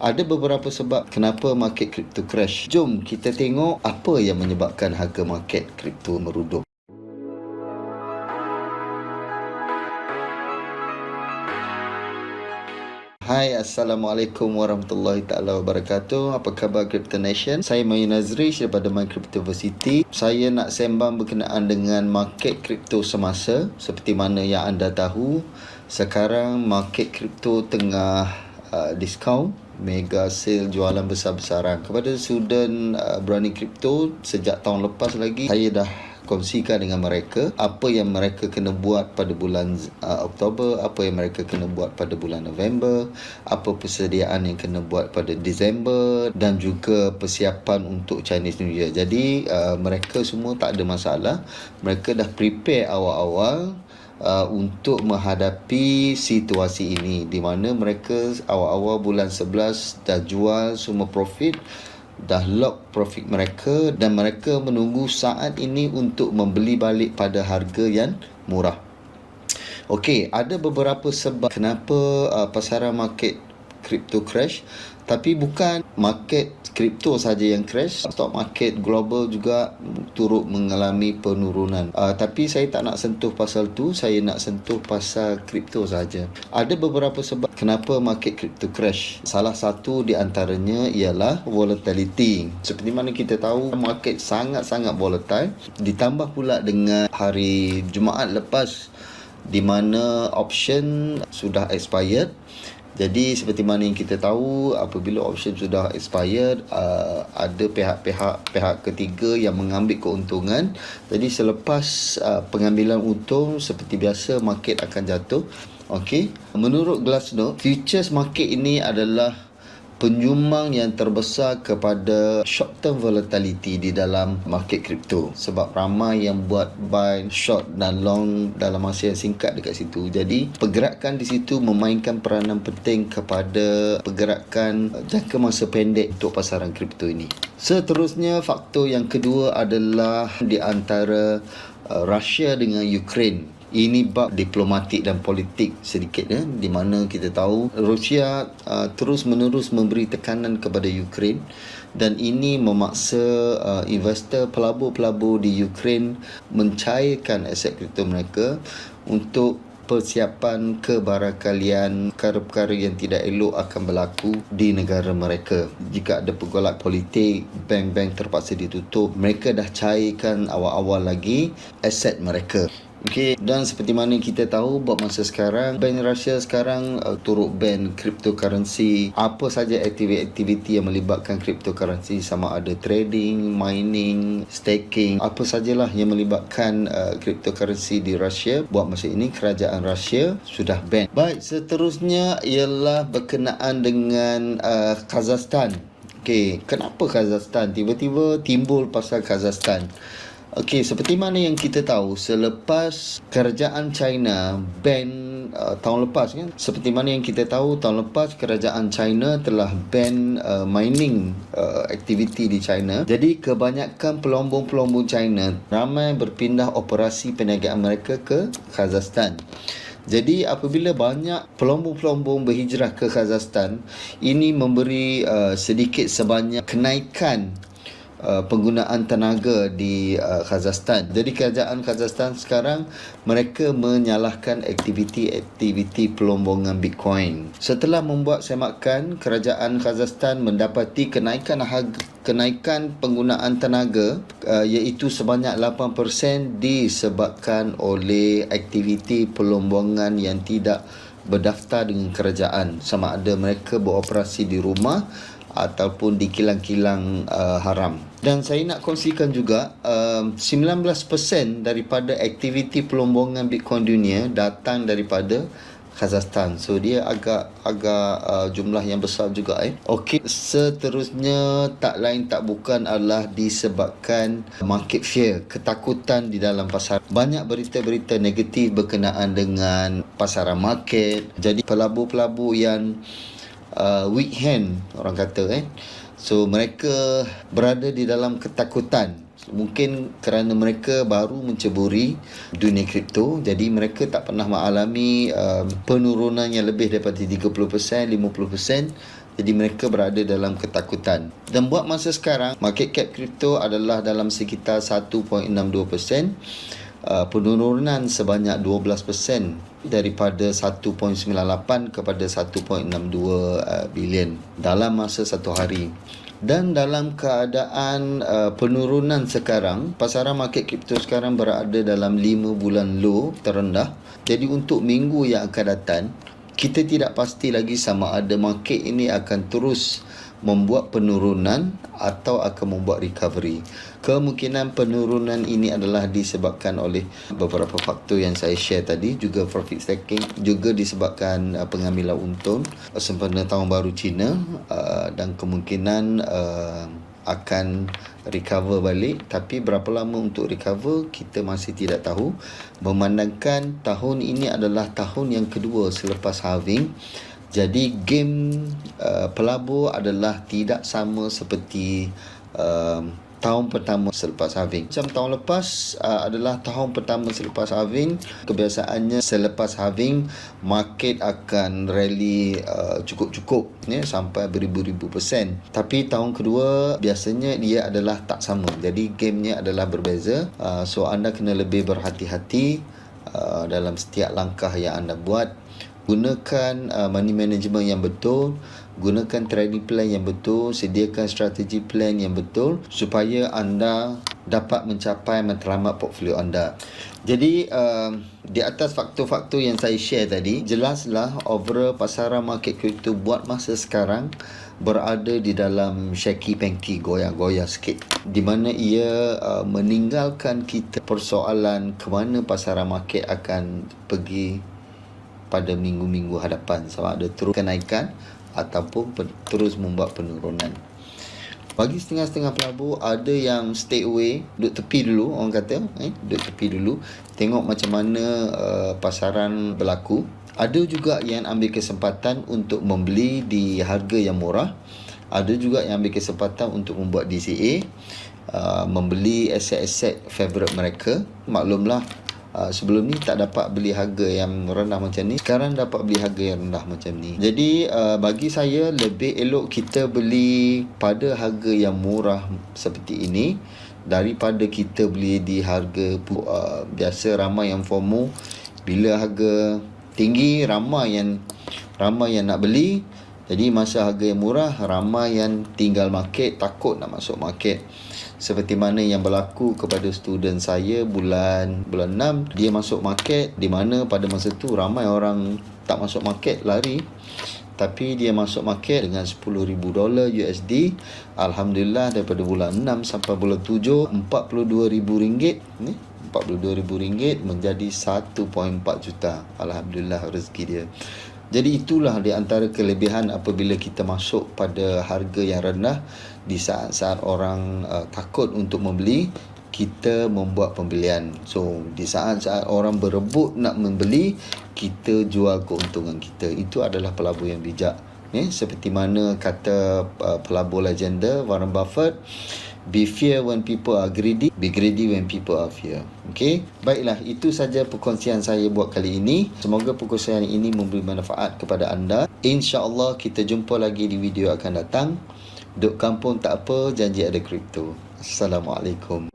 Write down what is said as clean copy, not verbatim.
Ada beberapa sebab kenapa market kripto crash. Jom kita tengok apa yang menyebabkan harga market kripto merodoh. Hai, Assalamualaikum warahmatullahi taala wabarakatuh. Apa khabar Crypto Nation? Saya Mayu Nazri daripada My Cryptoversity. Saya nak sembang berkenaan dengan market kripto semasa. Seperti mana yang anda tahu, sekarang market kripto tengah diskaun, mega sale, jualan besar-besaran. Kepada student berani kripto, sejak tahun lepas lagi saya dah kongsikan dengan mereka apa yang mereka kena buat pada bulan Oktober, apa yang mereka kena buat pada bulan November, apa persediaan yang kena buat pada Disember dan juga persiapan untuk Chinese New Year. Jadi mereka semua tak ada masalah. Mereka dah prepare awal-awal untuk menghadapi situasi ini, di mana mereka awal-awal bulan 11 dah jual semua profit, dah lock profit mereka, dan mereka menunggu saat ini untuk membeli balik pada harga yang murah. Okey, ada beberapa sebab kenapa pasaran market kripto crash, tapi bukan market kripto saja yang crash, stock market global juga turut mengalami penurunan. Tapi saya tak nak sentuh pasal tu, saya nak sentuh pasal kripto saja. Ada beberapa sebab kenapa market kripto crash. Salah satu di antaranya ialah volatility. Seperti mana kita tahu, market sangat-sangat volatile, ditambah pula dengan hari Jumaat lepas di mana option sudah expired. Jadi seperti mana yang kita tahu, apabila option sudah expired, ada pihak ketiga yang mengambil keuntungan. Jadi selepas pengambilan untung, seperti biasa market akan jatuh. Okey, menurut Glassnode, futures market ini adalah penyumbang yang terbesar kepada short term volatility di dalam market kripto, sebab ramai yang buat buy, short dan long dalam masa yang singkat dekat situ. Jadi pergerakan di situ memainkan peranan penting kepada pergerakan jangka masa pendek untuk pasaran kripto ini. Seterusnya, faktor yang kedua adalah di antara Rusia dengan Ukraine. Ini bab diplomatik dan politik sedikit, di mana kita tahu Rusia terus-menerus memberi tekanan kepada Ukraine, dan ini memaksa investor, pelabur-pelabur di Ukraine mencairkan aset kripto mereka untuk persiapan kebarangkalian perkara-perkara yang tidak elok akan berlaku di negara mereka. Jika ada pergolak politik, bank-bank terpaksa ditutup, mereka dah cairkan awal-awal lagi aset mereka. Okey, dan seperti mana kita tahu, buat masa sekarang bank Rusia sekarang turut ban cryptocurrency. Apa saja aktiviti yang melibatkan cryptocurrency, sama ada trading, mining, staking, apa sajalah yang melibatkan cryptocurrency di Rusia, buat masa ini kerajaan Rusia sudah ban. Baik, seterusnya ialah berkenaan dengan Kazakhstan. Okey, kenapa Kazakhstan? Tiba-tiba timbul pasal Kazakhstan. Okey, seperti mana yang kita tahu, selepas kerajaan China ban tahun lepas kan, seperti mana yang kita tahu tahun lepas kerajaan China telah ban mining aktiviti di China. Jadi kebanyakan pelombong-pelombong China ramai berpindah operasi perniagaan mereka ke Kazakhstan. Jadi apabila banyak pelombong-pelombong berhijrah ke Kazakhstan, ini memberi sedikit sebanyak kenaikan penggunaan tenaga di Kazakhstan. Jadi kerajaan Kazakhstan sekarang mereka menyalahkan aktiviti pelombongan Bitcoin. Setelah membuat semakan, kerajaan Kazakhstan mendapati kenaikan penggunaan tenaga iaitu sebanyak 8% disebabkan oleh aktiviti pelombongan yang tidak berdaftar dengan kerajaan, sama ada mereka beroperasi di rumah ataupun di kilang-kilang haram. Dan saya nak kongsikan juga 19% daripada aktiviti pelombongan Bitcoin dunia datang daripada Kazakhstan. So dia agak jumlah yang besar juga. Okey, seterusnya tak lain tak bukan adalah disebabkan market fear, ketakutan di dalam pasar. Banyak berita-berita negatif berkenaan dengan pasaran market. Jadi pelabur-pelabur yang weak hand, orang kata so mereka berada di dalam ketakutan. Mungkin kerana mereka baru menceburi dunia kripto, jadi mereka tak pernah mengalami penurunan yang lebih daripada 30%, 50%. Jadi mereka berada dalam ketakutan. Dan buat masa sekarang, market cap kripto adalah dalam sekitar 1.62%. Penurunan sebanyak 12% daripada 1.98 kepada 1.62 bilion dalam masa satu hari. Dan dalam keadaan penurunan sekarang, pasaran market kripto sekarang berada dalam 5 bulan low terendah. Jadi untuk minggu yang akan datang, kita tidak pasti lagi sama ada market ini akan terus membuat penurunan atau akan membuat recovery. Kemungkinan penurunan ini adalah disebabkan oleh beberapa faktor yang saya share tadi, juga profit taking, juga disebabkan pengambilan untung sempena tahun baru Cina, dan kemungkinan akan recover balik. Tapi berapa lama untuk recover kita masih tidak tahu, memandangkan tahun ini adalah tahun yang kedua selepas halving. Jadi game pelabur adalah tidak sama seperti tahun pertama selepas halving. Macam tahun lepas adalah tahun pertama selepas halving. Kebiasaannya selepas halving market akan rally cukup-cukup sampai beribu-ribu persen. Tapi tahun kedua biasanya dia adalah tak sama. Jadi gamenya adalah berbeza. So anda kena lebih berhati-hati dalam setiap langkah yang anda buat. Gunakan money management yang betul, gunakan trading plan yang betul, sediakan strategi plan yang betul supaya anda dapat mencapai matlamat portfolio anda. Jadi di atas faktor-faktor yang saya share tadi, jelaslah overall pasaran market kripto buat masa sekarang berada di dalam shaky panky, goyah-goyah sikit, di mana ia meninggalkan kita persoalan ke mana pasaran market akan pergi pada minggu-minggu hadapan, sama ada terus kenaikan ataupun terus membuat penurunan. Bagi setengah-setengah pelabur, ada yang stay away, duduk tepi dulu, orang kata, duduk tepi dulu, tengok macam mana pasaran berlaku. Ada juga yang ambil kesempatan untuk membeli di harga yang murah. Ada juga yang ambil kesempatan untuk membuat DCA, membeli aset-aset favourite mereka. Maklumlah, sebelum ni tak dapat beli harga yang rendah macam ni, sekarang dapat beli harga yang rendah macam ni. Jadi bagi saya lebih elok kita beli pada harga yang murah seperti ini daripada kita beli di harga biasa. Ramai yang FOMO, bila harga tinggi ramai yang nak beli. Jadi masa harga yang murah ramai yang tinggal market, takut nak masuk market. Seperti mana yang berlaku kepada student saya bulan 6, dia masuk market, di mana pada masa tu ramai orang tak masuk market, lari. Tapi dia masuk market dengan $10,000 USD. Alhamdulillah daripada bulan 6 sampai bulan 7, RM42,000 ni, RM42,000 menjadi 1.4 juta. Alhamdulillah rezeki dia. Jadi itulah di antara kelebihan apabila kita masuk pada harga yang rendah. Di saat-saat orang takut untuk membeli, kita membuat pembelian. So di saat-saat orang berebut nak membeli, kita jual keuntungan kita. Itu adalah pelabur yang bijak. Seperti mana kata pelabur legenda Warren Buffett, be fear when people are greedy, be greedy when people are fear. Okey, baiklah, itu saja perkongsian saya buat kali ini. Semoga perkongsian ini memberi manfaat kepada anda. InsyaAllah kita jumpa lagi di video akan datang. Duk kampung tak apa, janji ada kripto. Assalamualaikum.